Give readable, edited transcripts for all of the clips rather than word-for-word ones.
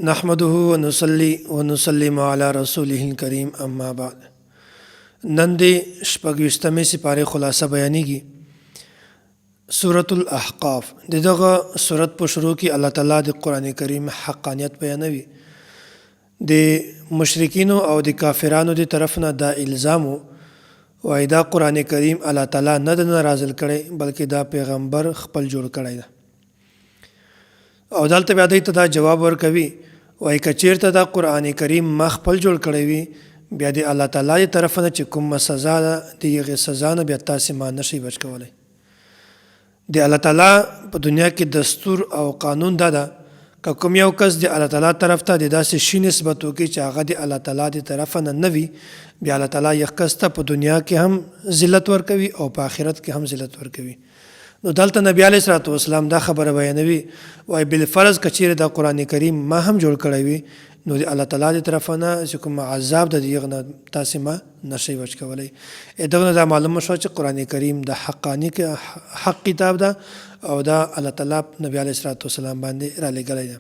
نحمده ونصلي ونسلم على رسوله الكريم اما بعد. نن د شپږویشتمې سپارې خلاصه بیانېږي. سورة الاحقاف. دغه سورت په شروع کې الله تعالی د قرآن کریم حقانیت بیانوي. د مشرکینو او د کافرانو د طرف نه دا الزام وای دا قرآن کریم الله تعالی نه د نازل کړي بلکې دا پیغمبر خپل جوړ کړی ده. او دلته بیا دوی ته دا جواب ورکوي وای که چیرته دا قرآن کریم ما خپل جوړ کړی وي بیا د الله تعالی د طرف نه چې کومه سزا ده د هغې سزا نه بیا تاسې ما نشئ بچ کولی. د الله تعالی په دنیا کې دستور او قانون دا ده که کوم یو کس د الله تعالی طرف ته د داسې شي نسبت وکړي چې هغه د الله تعالی د طرف نه نه وي بیا الله تعالی یو کس ته په دنیا کې هم ذلت ورکوي او په آخرت کې هم ذلت ورکوي. نو دلته نبی علیه الصلاة والسلام دا خبره بیانوي وای بالفرض که چیرې دا قرآن کریم ما هم جوړ کړی وي نو د الله تعالی د طرفه نه چې کوم عذاب د هغه نه تاسې ما نشئ بچ کولی. دغه نه دا معلومه شوه چې قرآن کریم د حق کتاب ده او دا الله تعالی نبی علیه الصلاة والسلام باندې رالیږلی ده.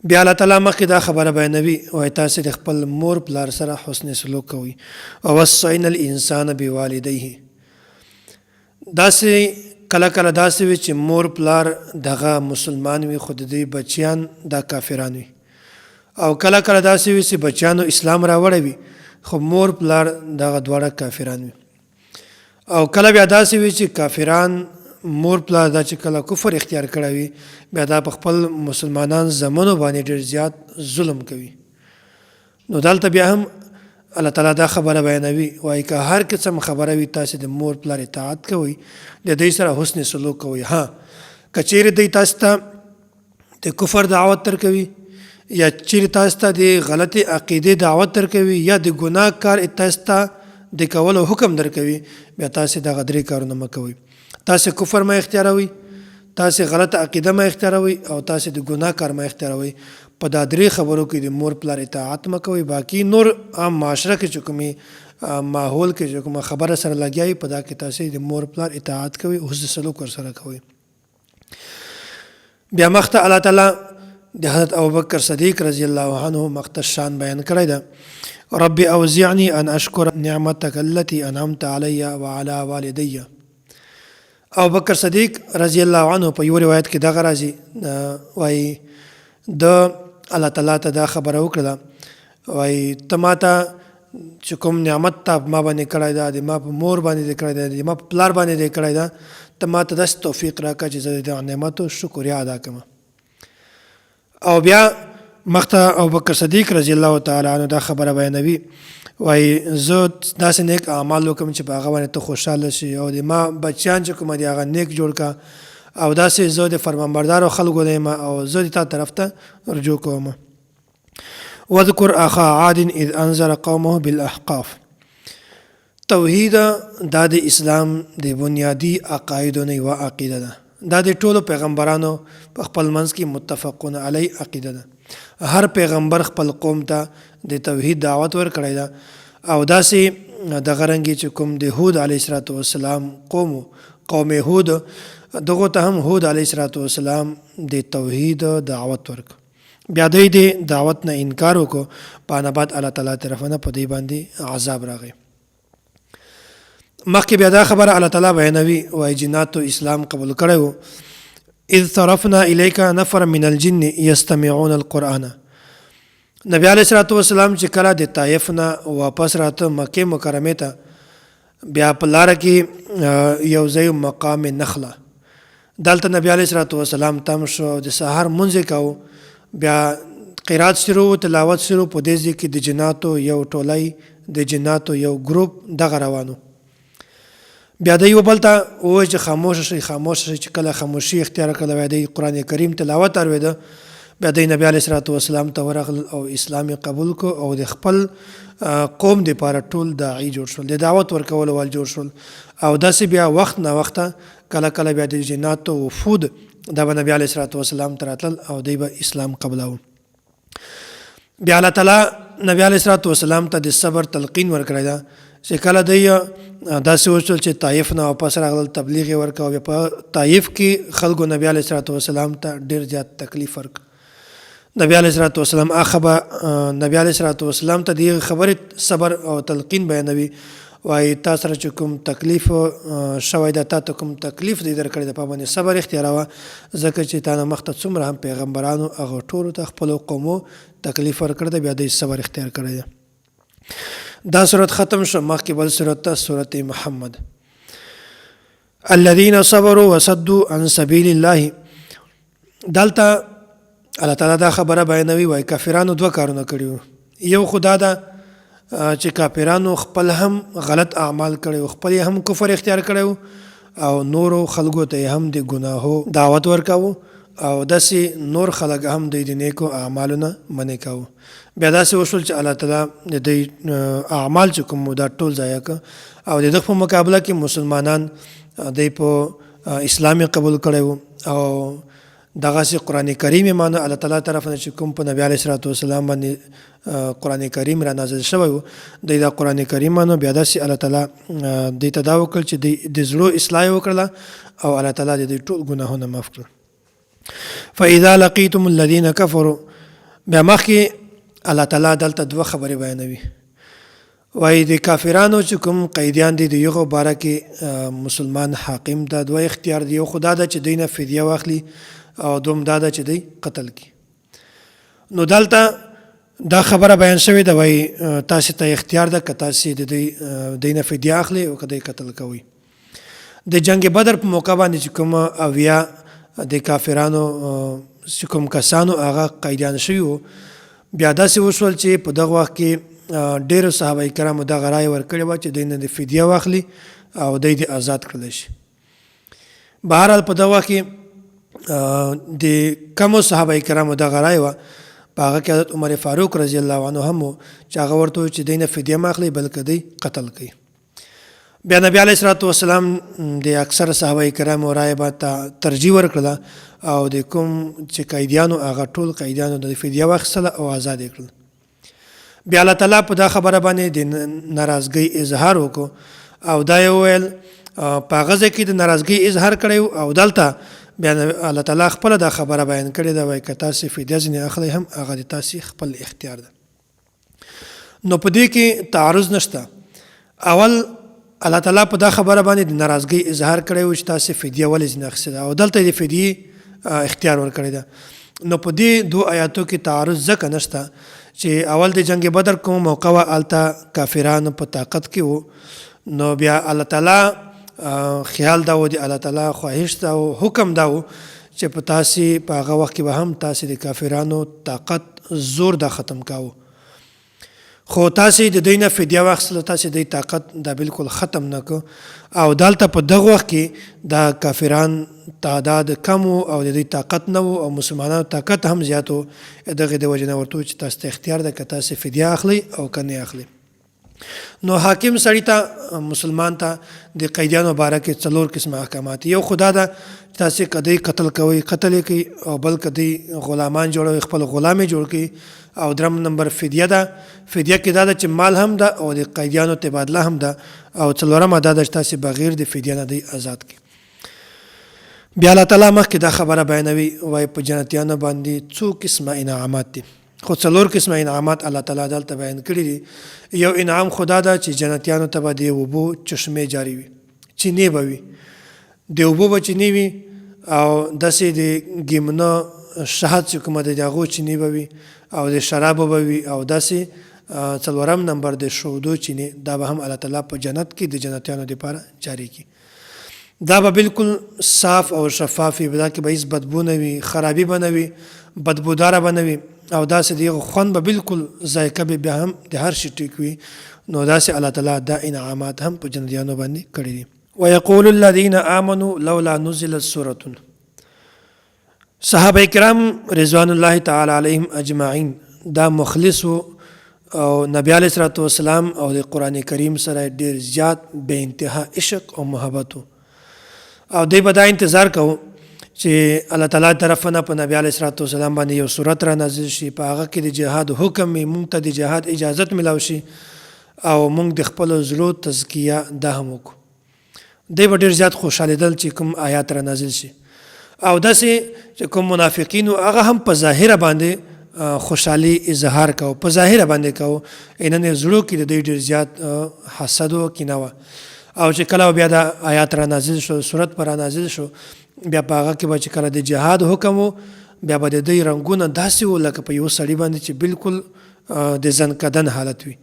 بیا الله تعالی مخکې دا خبره بیانوي وای تاسې د خپل مور پلار سره حسن سلوک کوئ. ووصینا الانسان بوالدیه. داسې کله کله داسې وي چې مور پلار دغه مسلمان وي خو د دوی بچیان دا کافران وي، او کله کله داسې وي چې بچیانو اسلام راوړی وي خو مور پلار دغه دواړه کافران وي، او کله بیا داسې وي چې کافران مور پلار دا چې کله کفر اختیار کړی وي بیا دا په خپل مسلمانان زمنو باندې ډېر زیات ظلم کوي. نو دلته بیا هم الله تعالی دا خبره بیانوي وایي که هر قسم خبره وي تاسې د مور پلار اطاعت کوئ، د دوی سره حسن سلوک کوئ. ها که چیرې دوی تاسو ته د کفر دعوت درکوي یا چیرې تاسو ته د غلطې عقیدې دعوت درکوي یا د ګناه کار تاسو ته د کولو حکم درکوي بیا تاسې دغه درې کارونه مه کوئ. تاسې کفر مه اختیاروئ، تاسې غلطه عقیده مه اختیاروئ او تاسې د ګناه کار مه اختیاروئ. په دا درې خبرو کې د مور پلار اطاعت مه کوئ. باقي نور عام معاشره کې چې کومې ماحول کې چې کومه خبره سره لګیا وي په دا کې تاسې د مور پلار اطاعت کوئ، حسن سلوک ورسره کوئ. بیا مخته الله تعالی د حضرت ابوبکر صدیق رضی الله عنه مخته شان بیان کړی ده. رب اوزعنی ان اشکر نعمتک التي انعمت علی وعلى والدی. ابوبکر صدیق رضی الله عنه په یو روایت کې دغه راځي وایي د الله تعالی ته دا خبره وکړه وایي ته ما ته چې کوم نعمت ته ما باندې کړی ده د ما په مور باندې دې کړی ده د ما په پلار باندې دې کړی ده ته ما ته داسې توفیق راکړه چې زه د دغه نعمتو شکریا ادا کړم. او بیا مخته ابوبکر صدیق رضی الله تعالی عنه دا خبره بیانوي وایي زه داسې نیک اعمال وکړم چې په هغه باندې ته خوشحاله شي او د ما بچیان چې کومه دي هغه نیک جوړ کړه او داسې زه د فرمانبردارو خلکو نه یم او زه د تا طرف ته رجوع کوم. واذکر اخا عاد اذ انذر قومه بالاحقاف. توحید دا د اسلام د بنیادی عقایدو نه یوه عقیده ده. دا د ټولو پیغمبرانو په خپل منځ کې متفقون علی عقیده ده. هر پیغمبر خپل قوم ته د توحید دعوت ورکړی ده او داسې دغه رنګې چې کوم د هود علیه السلام قوم هود دغه ته هم هود علیه السلام د توحید دعوت ورک بیا دوی د دعوت نه انکار وکړو په انا بعد الله تعالی طرف نه په دوی باندې عذاب راغی. مخکې بیا دا خبره الله تعالی بیانوي وایي جناتو اسلام قبول کړی و. اذ صرفنا الیک نفر من الجن یستمعون القرآن. نبی علیه الصلاة والسلام چې کله د طایف نه واپس راته مکې مکرمې ته بیا په لاره کې یو ځای مقام نخله دلته نبی علیه الصلاة والسلام تم شو د سهار مونځ یې کوو بیا قرات شروع تلاوت شروع په دې ځای کې د جناتو یو ټولی د جناتو یو ګروپ دغه روانو. بیا د یو بل ته ووایي چې خاموشه شئ خاموشه شئ. چې کله خاموشي اختیار کړله بیا د قرآن کریم تلاوت اورېده بیا د نبی علیه الصلاة والسلام ته ورغلل او اسلام یې قبول کړو او د خپل قوم دپاره ټول داعي جوړ شول، د دعوت ورکولو وال جوړ شول. او داسې بیا وخت نه وخته کله کله بیا د جناتو وفود دا به نبی علیه الصلاة والسلام ته راتلل او دوی به اسلام قبلاو. بیا الله تعالی نبی علیه الصلاة والسلام ته د صبر تلقین ورکړی ده چې کله دوی داسې وشول چې طایف نه واپس راغلل تبلیغ یې ورکړ او بیا په طایف کې خلکو نبی علیه الصلاة والسلام ته ډېر زیات تکلیف ورکړ. نبی علیه الصلاۃ والسلام نبی علیه الصلاۃ والسلام ته دغه خبره صبر او تلقین بیانوي، وایي تا سره چې کوم تکلیف شوی ده، تا ته کوم تکلیف دی درکړی د په باندې صبر اختیاروه، ځکه چې تا نه مخته څومره هم پیغمبرانو هغه ټولو ته خپلو قومو تکلیف ورکړی دی، بیا دوی صبر اختیار کړی دی. دا صورت ختم شو. مخکې بل صورت ته صورت محمد. الذين صبروا وصدوا عن سبيل الله. دلته الله تعالی دا خبره بیانوي، وایي کافرانو دوه کارونه کړي. یو خدا ده چې کافرانو خپل هم غلط اعمال کړي، خپل هم کفر اختیار کړي او نورو خلکو ته هم د ګناهو دعوت ورکاو او داسې نور خلک هم د نیکو اعمالو نه منع کاوه. بیا داسې وشول چې الله تعالی د دې اعمال چې کوم دا ټول ضایع کړ او د دغه په مقابله کې مسلمانان د په اسلام قبول کړي او دغه سي قران کریم ایمان الله تعالی طرف نه چې کوم په نبی علیه الصلاه والسلام باندې قران کریم را نازل شوی د قران کریم نو بیا داسې الله تعالی د تداو کړ چې د زړه اصلاح وکړه او الله تعالی د ټول ګناهونه معاف کړ. فاذا لقيتم الذين كفروا. بیا مخکې الله تعالی دلته دوه خبرې بیانوي، وایي د کافرانو چې کوم قیدیان دي د یو باره کې مسلمان حاکم دا دوه اختیار دی، یو خدا ده چې دینه فدیه واخلي او دوم دا ده چې دی قتل کی. نو دلته دا خبره بیان شوې ده، وایي تاسو ته اختیار ده که تاسو د دینه فدیه اخلي او که دی قتل کوي. د جنگ بدر په موقع باندې چې کوم اویا د کافرانو چې کوم کسانو هغه قیدیان شوي، بیا داسې وشول چې په دغه وخت کې ډېرو صحابه کرامو دغه رایه ورکړې وه چې دوی نه د فدیه واخلي او دوی دې آزاد کړلی شي. بهرحال په دغه وخت کې د کمو صحابه کرامو دغه رایه وه، په هغه کې حضرت عمر فاروق رضی الله عنه هم و چې هغه ورته وویل چې دوی نه فدیه مه اخلي بلکې دوی قتل کوي. بیا نبی علیه الصلاه والسلام د اکثر صحابه کرامو رایه باندې ترجیح ورکړله او د کوم چې قیدیانو هغه ټول قیدیانو د فدیه واخیستله او آزاد یې کړل. بیا الله تعالی په دا خبره باندې د ناراضګۍ اظهار وکړو او دا یې وویل په هغه ځای کې د ناراضګۍ اظهار کړی او دلته بیا الله تعالی خپله دا خبره بیان کړې ده، وایي که تاسې فدیه ځینې اخلئ هم هغه د تاسې خپل اختیار ده. نو په دې کې تعارض نشته. اول الله تعالی په دا خبره باندې د ناراضګۍ اظهار کړی و چې تاسې فدیه ولې ځینې اخیستې ده او دلته د فدیې اختیار ورکړی ده. نو په دې دو آیاتو کې تعارض ځکه نشته چې اول د جنگ بدر کوم موقع وه هلته کافرانو په طاقت کې وو، نو بیا الله تعالی خیال دا و د الله تعالی خواهش دا و حکم دا و چې په تاسې په هغه وخت کې به هم تاسې د کافرانو طاقت زور دا ختم کاوه، خو تاسې د دوی نه فدیه واخیستله، تاسې د طاقت دا بالکل ختم نه کړ او دلته په دغه وخت کې دا کافران تعداد کم او د دوی طاقت نه و او مسلمانانو طاقت هم زیات و. دغې د وجې نه ورته و چې تاسو ته اختیار ده که تاسې فدیه اخلئ او که نه اخلئ. نو حاکم سړي ته مسلمان ته د قیدیانو باره کې 4 قسمه احکامات. یو خدا ده چې تاسې که دوی قتل کوئ قتل یې کوي او بل که دوی غلامان جوړوي خپل غلام یې جوړ کړي او درم نمبر فدیه ده. فدیه کې دا ده چې مال هم ده او د قیدیانو تبادله هم ده او 4مه دا ده چې تاسې بغیر د فدیه نه دوی آزاد کړي. بیا الله تعالی مخکې دا خبره بیانوي، وایي په جنتیانو باندې 2 قسمه انعامات دي، خو 4 قسمه انعامات الله تعالی دلته بیان کړي دي. یو انعام خدا ده چې جنتیانو ته به د اوبو چشمې جاری وي، چینې به وي، د اوبو به چینې وي او داسې د ګیمنه شهد چې کومه ده د هغو چینې به وي او د شرابو به وي او داسې 4 نمبر د شهودو چینې دا به هم الله تعالی په جنت کې د جنتیانو دپاره جاری کړي. دا به بالکل صاف او شفاف وي، دا کې به هیڅ بدبو نه وي، خرابي به نه وي، بدبوداره به نه وي او داسې د هغو خوند به بالکل ذایقه به بیا هم د هر شي ټیک وي. نو داسې الله تعالی دا انعامات هم په جنتیانو باندې کړي دي. ويقول الذين آمنوا لولا نزلت سورة. صحابه کرام رضوان الله تعالی علیهم اجمعین دا مخلص او نبی علیه الصلاه والسلام او د قران کریم سره ډیر زیات به انتها عشق او محبت او دوی به دا انتظار کوو چې الله تعالی طرفه په نبی علیه الصلاه والسلام باندې یو سورت را نازل شي، په هغه کې د جهاد حکم مونږ ته د جهاد اجازت ملاو شي او مونږ د خپل زړه تزکیه ده هم وکړو. دوی به ډیر زیات خوشحالېدل چې کوم آیات را نازل شي او داسې چې کوم منافقین هغه هم په ظاهره باندې خوشحالي اظهار کو په ظاهر باندې کو انن زړه کې د دې ډیر زیات حسد او کینه و او چې کله بیا د آیات را نازل شو صورت پر نازل شو بیا په هغه کې به چې کله د جهاد حکم و بیا به د دې رنگونه داسې و لکه په یو سړي باندې چې بالکل د ځن کدن حالت وي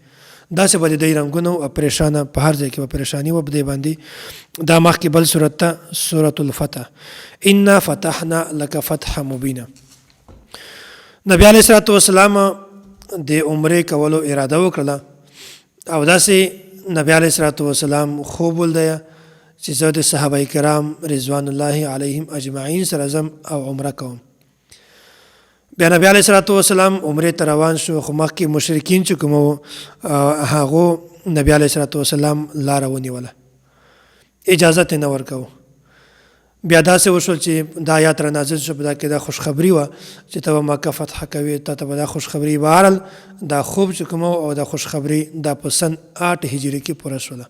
داسې به د دې رنگونه او پریشانه په هر ځای کې به پریشانی و په دې باندې دا مخکې بل صورت ته سورۃ الفتح انا فتحنا لك فتحا مبینا نبی علیه الصلاۃ والسلام د عمره کولو اراده وکړه او داسې نبی علیه الصلاۃ والسلام خوب ولدی چې زه د صحابه کرام رضوان الله علیهم اجمعین سره زم او عمره کوم بیا نبی علیه الصلاۃ والسلام عمره ته روان شو خو مخکې مشرکین چې کوم هغه نبی علیه الصلاۃ والسلام لار ونیوله اجازه ته نه ورکو بیا داسې وشول چې دا آیات را نازل شو په دا کې دا خوشخبری و چې ته مکه فتح کوي ته به دا خوشخبری بهرل دا خوب چې کوم او دا خوشخبری دا په سن 8 هجری کې پوره شوله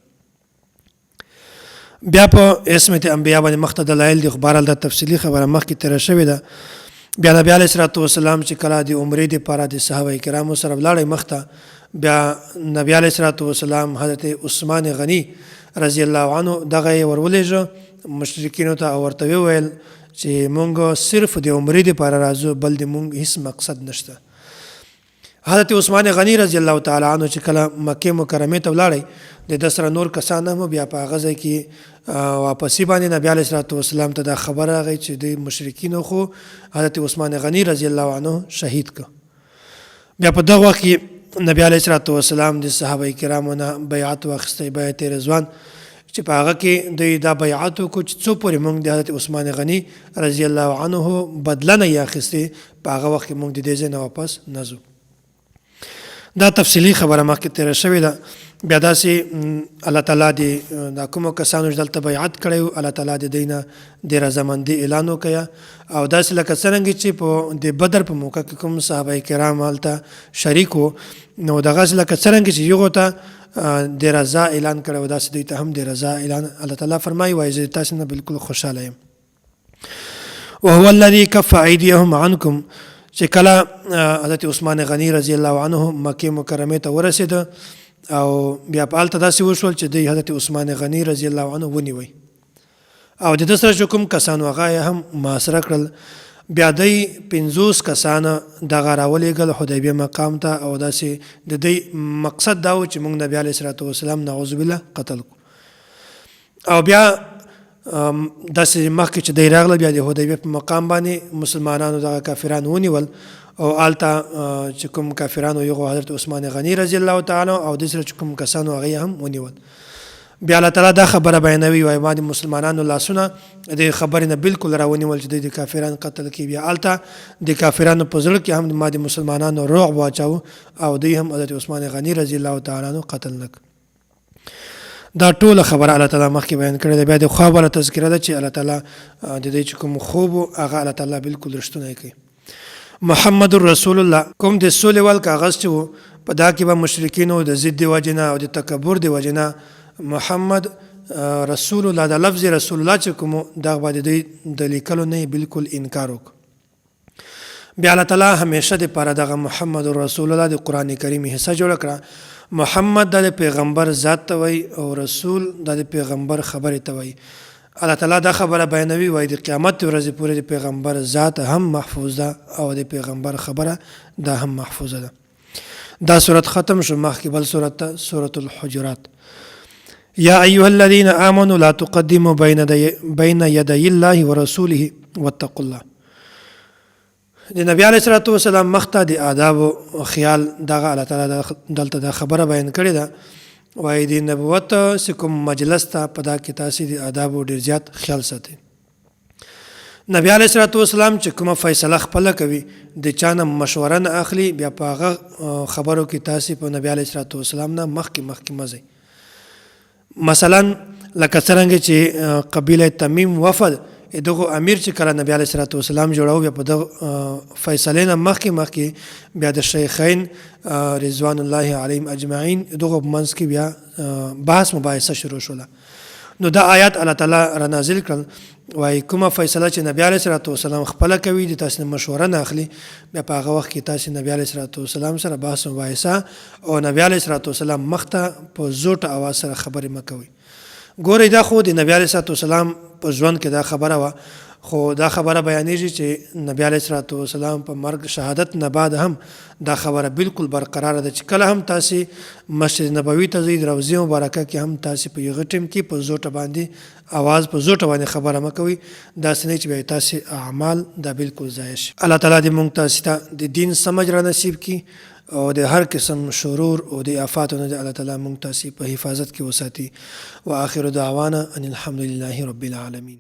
بیا په اسمت انبیا باندې مخته دلایل دي خبره د تفصیلی خبره مخکې تر شوې ده بیا نبی علیه الصلاۃ والسلام چې کله د عمرې لپاره د صحابه کرامو سره ولاړی مخته بیا نبی علیه الصلاۃ والسلام حضرت عثمان غنی رضی الله عنه دغه ورولېږه مشرکینو ته ورته ویل چې مونږ صرف د عمرې لپاره راځو بل د مونږ هیڅ مقصد نشته حضرت عثمان غنی رضی الله تعالی عنه چې کله مکه مکرمه ته ولاړی د دسر نور کسان هم بیا په غزه کې واپسی باندې نبی علیه الصلاۃ والسلام ته دا خبر راغی چې د مشرکین خو حضرت عثمان غنی رضی الله عنه شهید ک بیا په دغه وخت کې نبی علیه الصلاۃ والسلام د صحابه کرامو نه بیعت واخیسته بیعت رضوان چې په هغه کې د دا بیعت کو چې څو پورې موږ د حضرت عثمان غنی رضی الله عنه بدلنه یاخسته په هغه وخت کې موږ د دې نه واپس نزو دا تفصیلی خبره مخکې تیر شوې ده بیا داسې الله تعالی د دا کومو کسانو چې دلته بیعت کړی الله تعالی د دینه د رضامندي اعلان وکړ او داسې لکه څرنګه چې په د بدر په موقع کې کوم صحابه کرام هلته شریک وو نو دغه لکه څرنګه چې یو ته د رضا اعلان کړو داسې دوی ته هم د رضا اعلان الله تعالی فرمایي وایي زه تاسو نه بالکل خوشاله یم وهو الذي كف ايديهم عنكم چې کله حضرت عثمان غنی رضی الله عنه مکه مکرمه ته ورسید او بیا په الته داسې وشول چې د حضرت عثمان غنی رضی الله عنه ونیوي او د سره کوم کسانو هغه هم محاصره کړل بیا د 50 کسان دغه راولېږل حدیبیه مقام ته او داسې د دې مقصد دا و چې موږ نبی علیه الصلاۃ والسلام نعوذ بالله قتل او بیا داسې مخکې چې دی راغله بیا د حدیبیه په مقام باندې مسلمانانو دغه کافران ونیول او آلته چې کوم کافرانو یو حضرت عثمان غنی رضی الله تعالی او د سره کوم کسانو هغه هم ونیول بیا الله تعالی دا خبره بیانوي وای باندې مسلمانانو لاسونه د خبرې نه بالکل راونیول چې د کافرانو قتل کی بیا آلته د کافرانو په ځل کې هم د مسلمانانو روح واچاو او دوی هم حضرت عثمان غنی رضی الله تعالی عنہ قتل نک دا ټول خبره الله تعالی مخکې بیان کړې ده بیا د خواب ولا تذکره ده چې الله تعالی د دې کوم خوب هغه الله تعالی بالکل رښتونه کوي محمد رسول الله کوم د سولې ول کاغذ چې په دا کې به مشرکین او د ضد وجنه او د تکبر دی وجنه محمد رسول الله د لفظ رسول الله چې کوم دا باندې د لیکلو نه بالکل انکار وک بیا الله تعالی همیشه د پاره دغه محمد رسول الله د قران کریم حصہ جوړ کړه محمد د پیغمبر ذات ته وای او رسول د پیغمبر خبره ته وای الله تعالی دا خبره بیانوي وای د قیامت ورځې پورې د پیغمبر ذات هم محفوظ ده او د پیغمبر خبره دا هم محفوظه ده دا سورۃ ختم شو مخکې بل سورۃ الحجرات یا ایها الذين امنوا لا تقدموا بين يدي الله ورسوله واتقوا الله د نبی علیه الصلاۃ والسلام مخته د آداب او خیال دغه الله تعالی دلته د خبره بیان کړی ده وای د نبوت کوم مجلس ته په دا کې تاسو د آداب او ډیر زیات خیال ساتئ نبی علیه الصلاۃ والسلام چې کومه فیصله خپل کوي د چانه مشوره نه اخلي بیا په هغه خبرو کې تاسو په نبی علیه الصلاۃ والسلام نه مخکې مزه مثلا لکه څنګه چې قبیله تمیم وفد دغه امیر چې کله نبی علیه الصلاۃ والسلام جوړاو بیا په دغه فیصله نه مخکې بیا د شیخین رضوان الله علیهم اجمعین دغه منځ کې بیا بحث مباحثه شروع شوله نو دا آیات الله تعالی را نازل کړل وایي کومه فیصله چې نبی علیه صلات وسلام خپله کوي د تاسو نه مشوره نه اخلي بیا په هغه وخت کې تاسو نبی علیه صلات وسلام سره بحث مباحثه او نبی علیه صلات وسلام مخته په زوټه اواز سره خبرې مه کوئ. ګورئ دا خو د نبی علیه صلات وسلام په ژوند کې دا خبره وه، خو دا خبره بیانېږي چې نبی علیه صلات وسلام په مرګ شهادت نه بعد هم دا خبره بالکل برقراره ده چې کله هم تاسې مسجد نبوي ته ځئ، د روضې مبارکه کې هم تاسې په یغه ټیم کې په زوټه باندې اواز په زوټه باندې خبره مه کوئ. داسې نه چې بیا تاسې اعمال دا بالکل ضایع شي. الله تعالی دې موږ تاسې ته د دین سمجھ را نصیب کړي او د هر قسم شرور او د آفاتو نه الله تعالی موږ تاسې په حفاظت کې وساتي. واخر دعوانا ان الحمد لله رب العالمین.